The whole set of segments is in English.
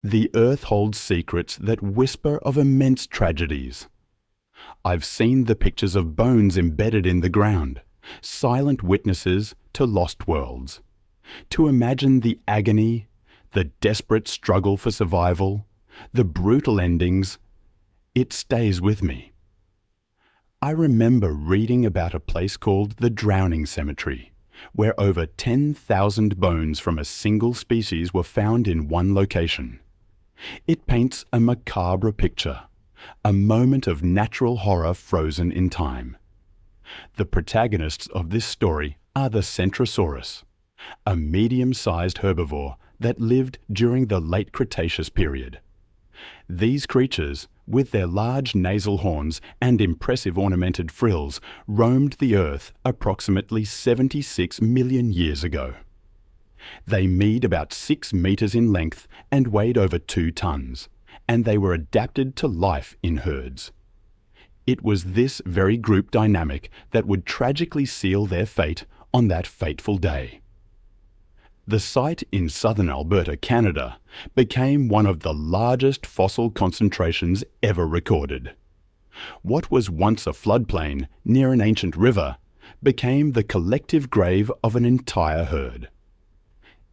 The earth holds secrets that whisper of immense tragedies. I've seen the pictures of bones embedded in the ground, silent witnesses to lost worlds. To imagine the agony, the desperate struggle for survival, the brutal endings, it stays with me. I remember reading about a place called the Drowning Cemetery, where over 10,000 bones from a single species were found in one location. It paints a macabre picture, a moment of natural horror frozen in time. The protagonists of this story are the Centrosaurus, a medium-sized herbivore that lived during the late Cretaceous period. These creatures, with their large nasal horns and impressive ornamented frills, roamed the Earth approximately 76 million years ago. They measured about 6 meters in length and weighed over 2 tons, and they were adapted to life in herds. It was this very group dynamic that would tragically seal their fate on that fateful day. The site in southern Alberta, Canada, became one of the largest fossil concentrations ever recorded. What was once a floodplain near an ancient river became the collective grave of an entire herd.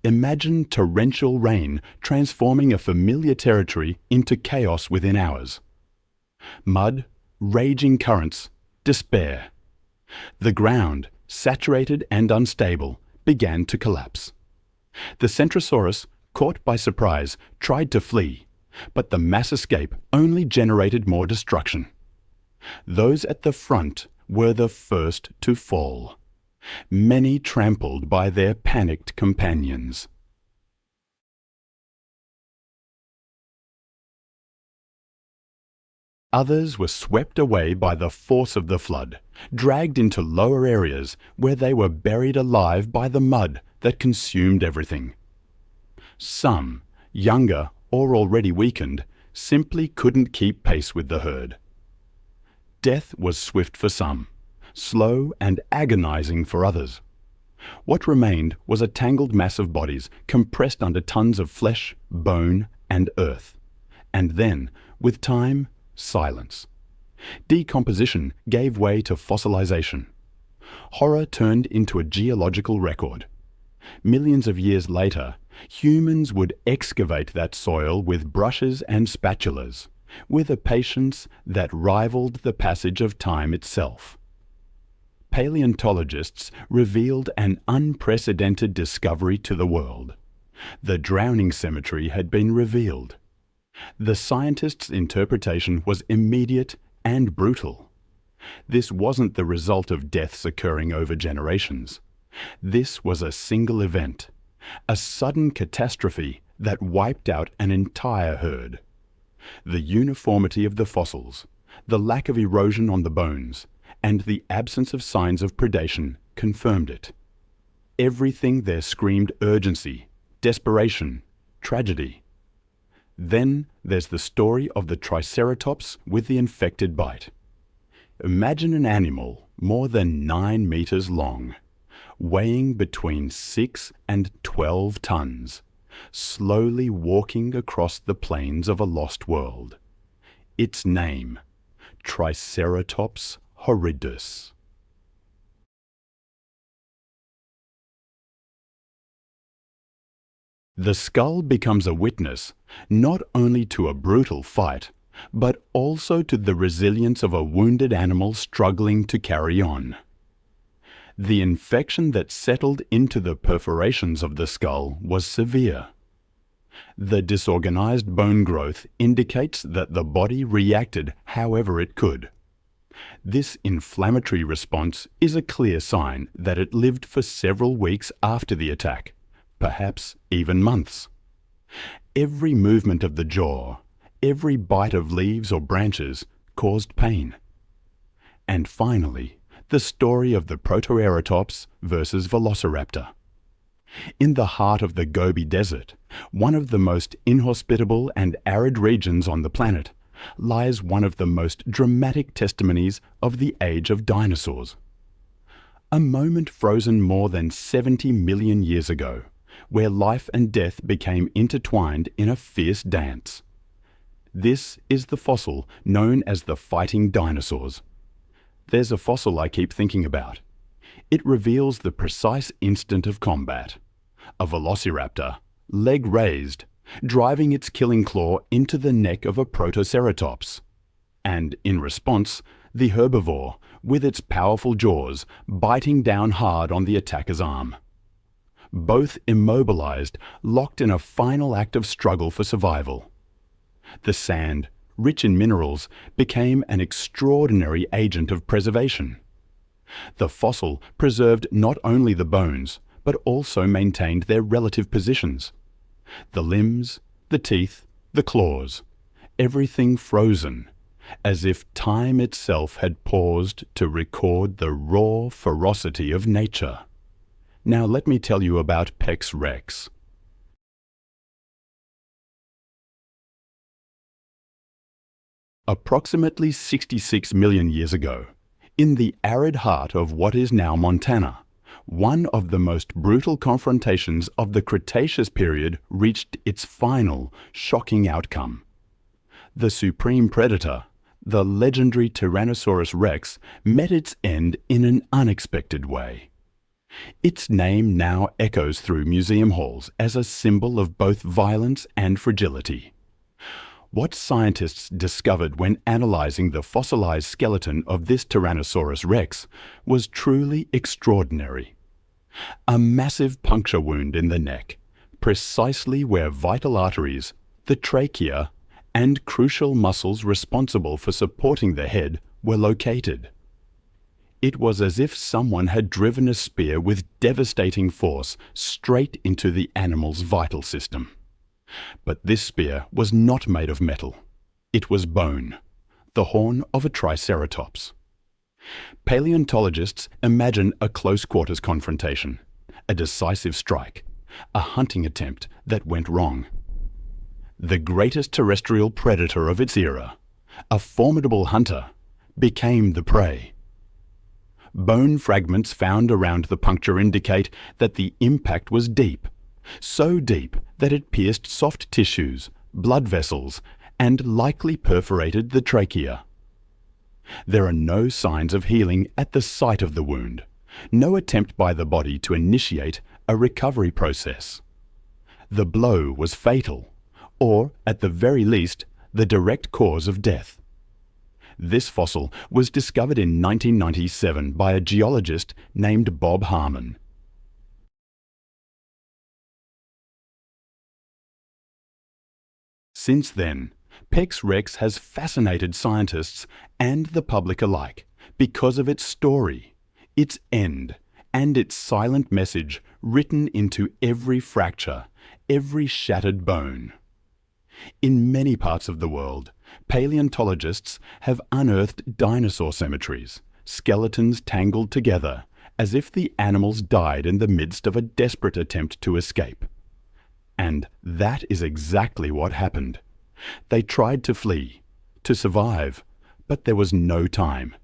Imagine torrential rain transforming a familiar territory into chaos within hours. Mud, raging currents, despair. The ground, saturated and unstable, began to collapse. The Centrosaurus, caught by surprise, tried to flee, but the mass escape only generated more destruction. Those at the front were the first to fall, many trampled by their panicked companions. Others were swept away by the force of the flood, dragged into lower areas where they were buried alive by the mud that consumed everything. Some, younger or already weakened, simply couldn't keep pace with the herd. Death was swift for some, slow and agonizing for others. What remained was a tangled mass of bodies compressed under tons of flesh, bone, and earth. And then, with time, silence. Decomposition gave way to fossilization. Horror turned into a geological record. Millions of years later, humans would excavate that soil with brushes and spatulas, with a patience that rivaled the passage of time itself. Paleontologists revealed an unprecedented discovery to the world. The Drowning Cemetery had been revealed. The scientists' interpretation was immediate and brutal. This wasn't the result of deaths occurring over generations. This was a single event, a sudden catastrophe that wiped out an entire herd. The uniformity of the fossils, the lack of erosion on the bones, and the absence of signs of predation confirmed it. Everything there screamed urgency, desperation, tragedy. Then there's the story of the Triceratops with the infected bite. Imagine an animal more than 9 meters long, weighing between 6 and 12 tons, slowly walking across the plains of a lost world. Its name, Triceratops Horidus. The skull becomes a witness not only to a brutal fight, but also to the resilience of a wounded animal struggling to carry on. The infection that settled into the perforations of the skull was severe. The disorganized bone growth indicates that the body reacted however it could. This inflammatory response is a clear sign that it lived for several weeks after the attack, perhaps even months. Every movement of the jaw, every bite of leaves or branches caused pain. And finally, the story of the Protoceratops versus Velociraptor. In the heart of the Gobi Desert, one of the most inhospitable and arid regions on the planet, lies one of the most dramatic testimonies of the age of dinosaurs. A moment frozen more than 70 million years ago, where life and death became intertwined in a fierce dance. This is the fossil known as the fighting dinosaurs. There's a fossil I keep thinking about. It reveals the precise instant of combat. A Velociraptor, leg raised, driving its killing claw into the neck of a Protoceratops. And in response, the herbivore, with its powerful jaws, biting down hard on the attacker's arm. Both immobilized, locked in a final act of struggle for survival. The sand, rich in minerals, became an extraordinary agent of preservation. The fossil preserved not only the bones, but also maintained their relative positions. The limbs, the teeth, the claws, everything frozen, as if time itself had paused to record the raw ferocity of nature. Now let me tell you about Pex Rex. Approximately 66 million years ago, in the arid heart of what is now Montana, one of the most brutal confrontations of the Cretaceous period reached its final, shocking outcome. The supreme predator, the legendary Tyrannosaurus Rex, met its end in an unexpected way. Its name now echoes through museum halls as a symbol of both violence and fragility. What scientists discovered when analyzing the fossilized skeleton of this Tyrannosaurus Rex was truly extraordinary. A massive puncture wound in the neck, precisely where vital arteries, the trachea, and crucial muscles responsible for supporting the head were located. It was as if someone had driven a spear with devastating force straight into the animal's vital system. But this spear was not made of metal. It was bone, the horn of a Triceratops. Paleontologists imagine a close-quarters confrontation, a decisive strike, a hunting attempt that went wrong. The greatest terrestrial predator of its era, a formidable hunter, became the prey. Bone fragments found around the puncture indicate that the impact was deep, so deep that it pierced soft tissues, blood vessels, and likely perforated the trachea. There are no signs of healing at the site of the wound, no attempt by the body to initiate a recovery process. The blow was fatal, or, at the very least, the direct cause of death. This fossil was discovered in 1997 by a geologist named Bob Harmon. Since then, Pex Rex has fascinated scientists and the public alike because of its story, its end, and its silent message written into every fracture, every shattered bone. In many parts of the world, paleontologists have unearthed dinosaur cemeteries, skeletons tangled together, as if the animals died in the midst of a desperate attempt to escape. And that is exactly what happened. They tried to flee, to survive, but there was no time.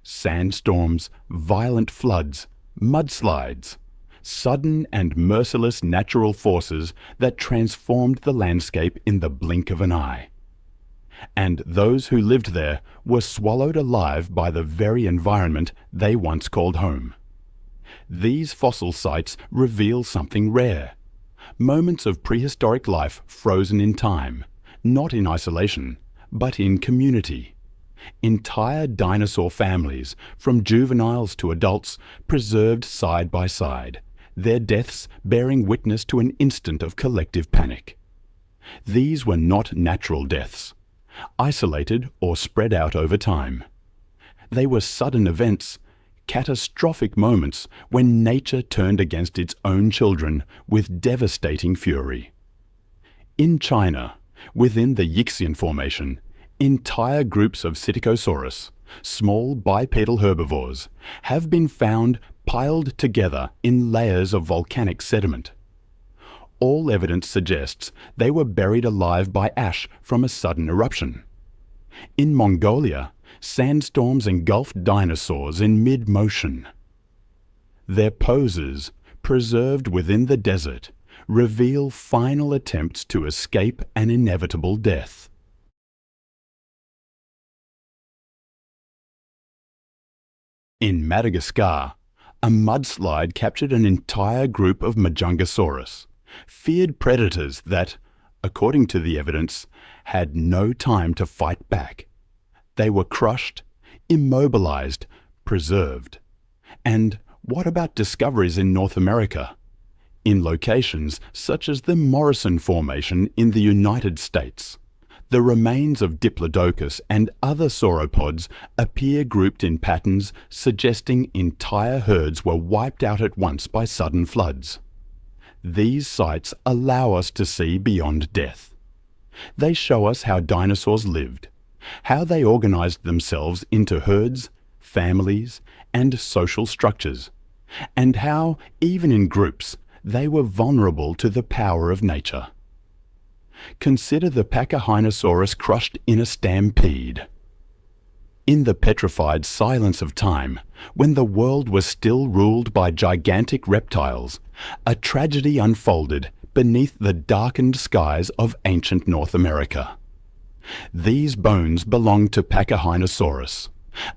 Sandstorms, violent floods, mudslides, sudden and merciless natural forces that transformed the landscape in the blink of an eye. And those who lived there were swallowed alive by the very environment they once called home. These fossil sites reveal something rare. Moments of prehistoric life frozen in time, not in isolation, but in community. Entire dinosaur families, from juveniles to adults, preserved side by side, their deaths bearing witness to an instant of collective panic. These were not natural deaths, isolated or spread out over time. They were sudden events, catastrophic moments when nature turned against its own children with devastating fury. In China, within the Yixian Formation, entire groups of Centrosaurus, small bipedal herbivores, have been found piled together in layers of volcanic sediment. All evidence suggests they were buried alive by ash from a sudden eruption. In Mongolia, sandstorms engulfed dinosaurs in mid-motion. Their poses, preserved within the desert, reveal final attempts to escape an inevitable death. In Madagascar, a mudslide captured an entire group of Majungasaurus, feared predators that, according to the evidence, had no time to fight back. They were crushed, immobilized, preserved. And what about discoveries in North America? In locations such as the Morrison Formation in the United States, the remains of Diplodocus and other sauropods appear grouped in patterns suggesting entire herds were wiped out at once by sudden floods. These sites allow us to see beyond death. They show us how dinosaurs lived, how they organized themselves into herds, families, and social structures, and how, even in groups, they were vulnerable to the power of nature. Consider the Pachyrhinosaurus crushed in a stampede. In the petrified silence of time, when the world was still ruled by gigantic reptiles, a tragedy unfolded beneath the darkened skies of ancient North America. These bones belong to Pachyrhinosaurus,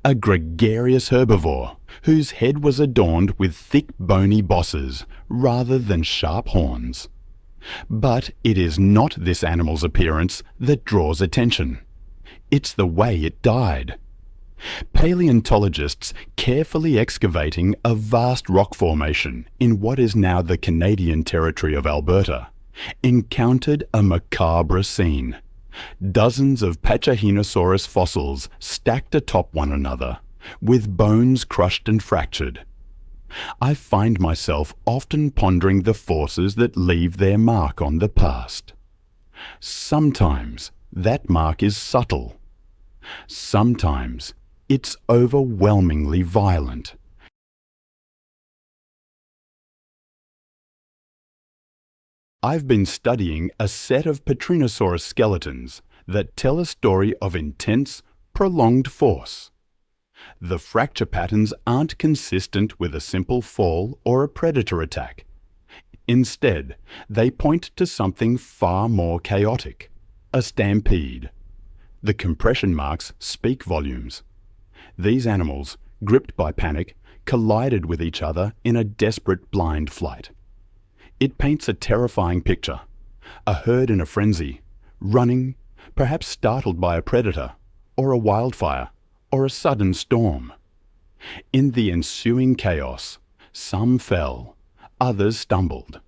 a gregarious herbivore whose head was adorned with thick bony bosses rather than sharp horns. But it is not this animal's appearance that draws attention. It's the way it died. Paleontologists carefully excavating a vast rock formation in what is now the Canadian territory of Alberta encountered a macabre scene. Dozens of Pachyrhinosaurus fossils stacked atop one another, with bones crushed and fractured. I find myself often pondering the forces that leave their mark on the past. Sometimes that mark is subtle. Sometimes it's overwhelmingly violent. I've been studying a set of Patrinosaurus skeletons that tell a story of intense, prolonged force. The fracture patterns aren't consistent with a simple fall or a predator attack. Instead, they point to something far more chaotic, a stampede. The compression marks speak volumes. These animals, gripped by panic, collided with each other in a desperate blind flight. It paints a terrifying picture, a herd in a frenzy, running, perhaps startled by a predator, or a wildfire, or a sudden storm. In the ensuing chaos, some fell, others stumbled.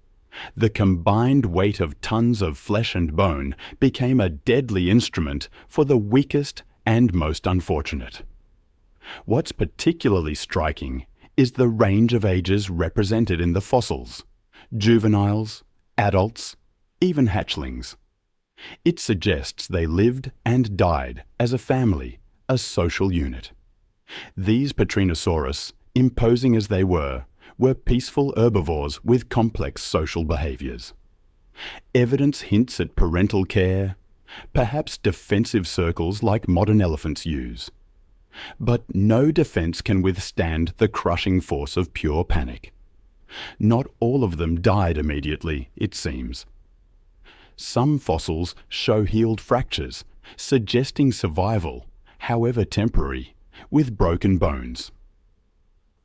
The combined weight of tons of flesh and bone became a deadly instrument for the weakest and most unfortunate. What's particularly striking is the range of ages represented in the fossils: juveniles, adults, even hatchlings. It suggests they lived and died as a family, a social unit. These Patrinosaurus, imposing as they were peaceful herbivores with complex social behaviors. Evidence hints at parental care, perhaps defensive circles like modern elephants use. But no defense can withstand the crushing force of pure panic. Not all of them died immediately, it seems. Some fossils show healed fractures, suggesting survival, however temporary, with broken bones.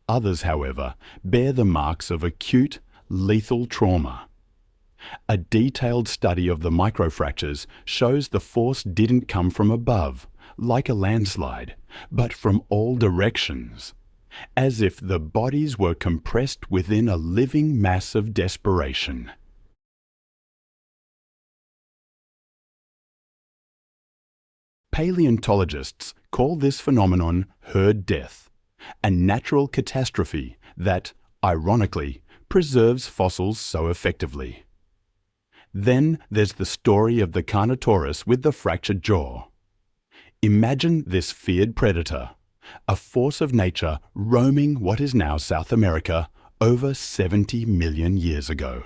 Others, however, bear the marks of acute, lethal trauma. A detailed study of the microfractures shows the force didn't come from above, like a landslide, but from all directions, as if the bodies were compressed within a living mass of desperation. Paleontologists call this phenomenon herd death, a natural catastrophe that, ironically, preserves fossils so effectively. Then there's the story of the Carnotaurus with the fractured jaw. Imagine this feared predator, a force of nature roaming what is now South America over 70 million years ago.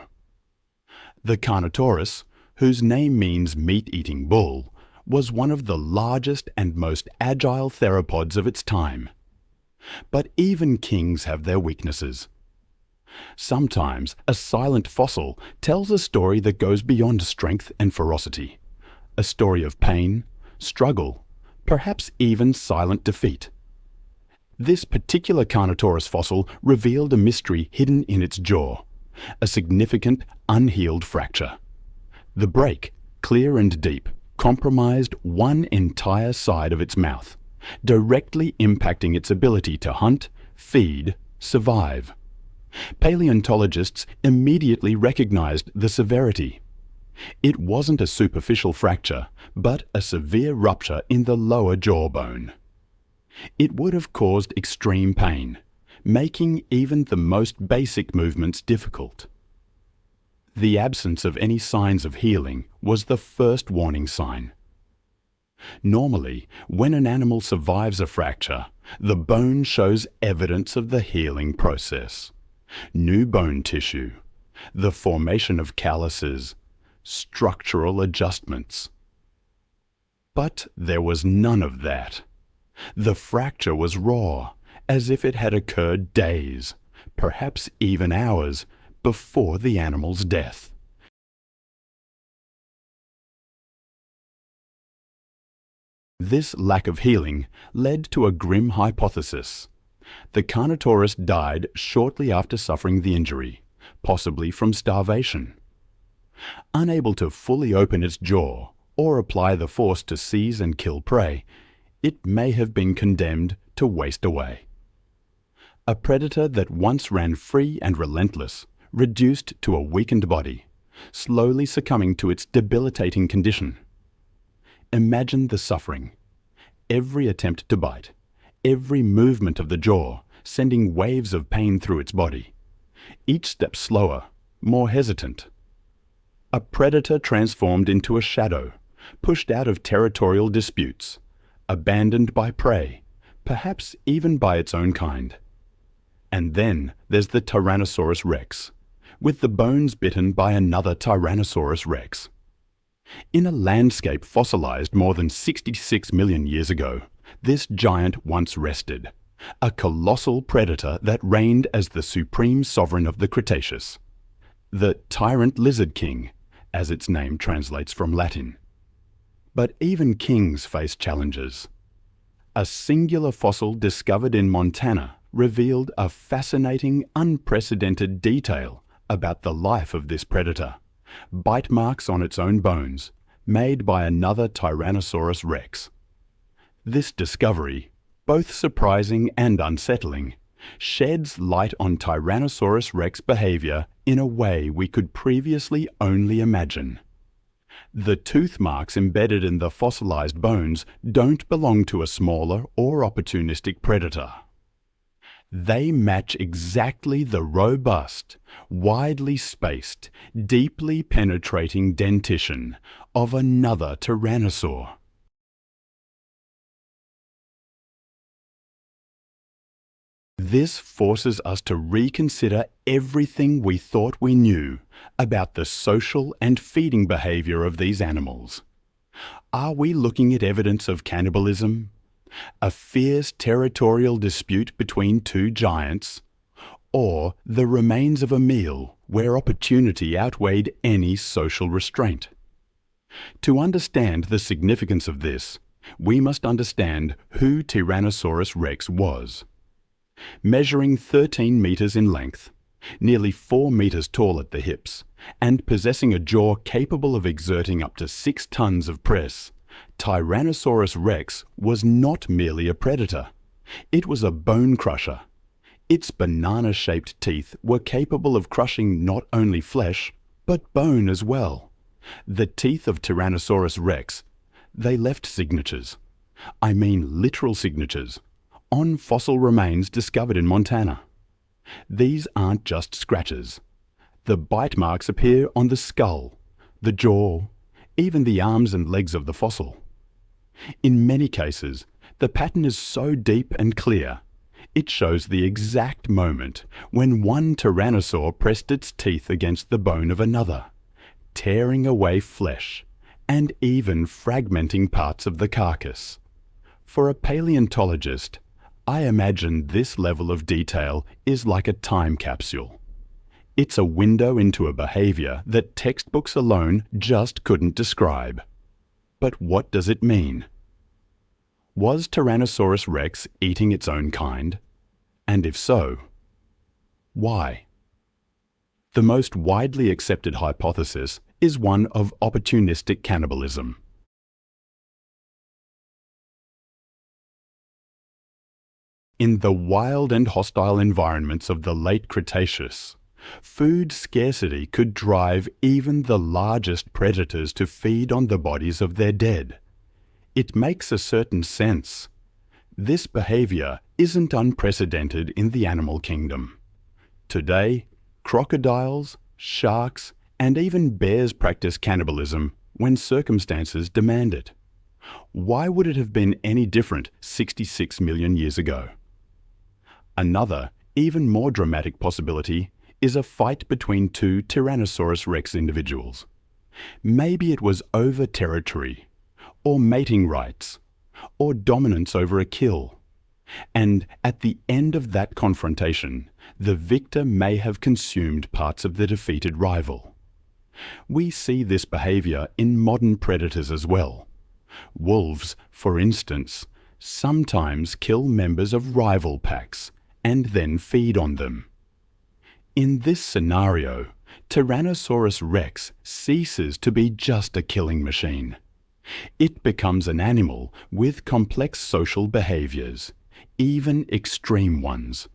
The Carnotaurus, whose name means meat-eating bull, was one of the largest and most agile theropods of its time. But even kings have their weaknesses. Sometimes a silent fossil tells a story that goes beyond strength and ferocity. A story of pain, struggle, perhaps even silent defeat. This particular Carnotaurus fossil revealed a mystery hidden in its jaw, a significant unhealed fracture. The break, clear and deep, compromised one entire side of its mouth, directly impacting its ability to hunt, feed, survive. Paleontologists immediately recognized the severity. It wasn't a superficial fracture, but a severe rupture in the lower jawbone. It would have caused extreme pain, making even the most basic movements difficult. The absence of any signs of healing was the first warning sign. Normally, when an animal survives a fracture, the bone shows evidence of the healing process. New bone tissue, the formation of calluses, structural adjustments. But there was none of that. The fracture was raw, as if it had occurred days, perhaps even hours, before the animal's death. This lack of healing led to a grim hypothesis. The Carnotaurus died shortly after suffering the injury, possibly from starvation. Unable to fully open its jaw or apply the force to seize and kill prey, it may have been condemned to waste away. A predator that once ran free and relentless, reduced to a weakened body, slowly succumbing to its debilitating condition. Imagine the suffering. Every attempt to bite, every movement of the jaw sending waves of pain through its body. Each step slower, more hesitant. A predator transformed into a shadow, pushed out of territorial disputes, abandoned by prey, perhaps even by its own kind. And then there's the Tyrannosaurus Rex, with the bones bitten by another Tyrannosaurus Rex. In a landscape fossilized more than 66 million years ago, this giant once rested, a colossal predator that reigned as the supreme sovereign of the Cretaceous. The Tyrant lizard king, as its name translates from Latin. But even kings face challenges. A singular fossil discovered in Montana revealed a fascinating, unprecedented detail about the life of this predator. Bite marks on its own bones, made by another Tyrannosaurus Rex. This discovery, both surprising and unsettling, sheds light on Tyrannosaurus Rex behavior in a way we could previously only imagine. The tooth marks embedded in the fossilized bones don't belong to a smaller or opportunistic predator. They match exactly the robust, widely spaced, deeply penetrating dentition of another tyrannosaur. This forces us to reconsider everything we thought we knew about the social and feeding behavior of these animals. Are we looking at evidence of cannibalism? A fierce territorial dispute between two giants? Or the remains of a meal where opportunity outweighed any social restraint? To understand the significance of this, we must understand who Tyrannosaurus Rex was. Measuring 13 meters in length, nearly 4 meters tall at the hips, and possessing a jaw capable of exerting up to 6 tons of press, Tyrannosaurus Rex was not merely a predator. It was a bone crusher. Its banana-shaped teeth were capable of crushing not only flesh, but bone as well. The teeth of Tyrannosaurus Rex, they left signatures. I mean literal signatures, on fossil remains discovered in Montana. These aren't just scratches. The bite marks appear on the skull, the jaw, even the arms and legs of the fossil. In many cases, the pattern is so deep and clear, it shows the exact moment when one tyrannosaur pressed its teeth against the bone of another, tearing away flesh and even fragmenting parts of the carcass. For a paleontologist, I imagine this level of detail is like a time capsule. It's a window into a behavior that textbooks alone just couldn't describe. But what does it mean? Was Tyrannosaurus Rex eating its own kind? And if so, why? The most widely accepted hypothesis is one of opportunistic cannibalism. In the wild and hostile environments of the late Cretaceous, food scarcity could drive even the largest predators to feed on the bodies of their dead. It makes a certain sense. This behavior isn't unprecedented in the animal kingdom. Today, crocodiles, sharks, and even bears practice cannibalism when circumstances demand it. Why would it have been any different 66 million years ago? Another, even more dramatic possibility is a fight between two Tyrannosaurus Rex individuals. Maybe it was over territory, or mating rights, or dominance over a kill. And at the end of that confrontation, the victor may have consumed parts of the defeated rival. We see this behavior in modern predators as well. Wolves, for instance, sometimes kill members of rival packs and then feed on them. In this scenario, Tyrannosaurus Rex ceases to be just a killing machine. It becomes an animal with complex social behaviors, even extreme ones.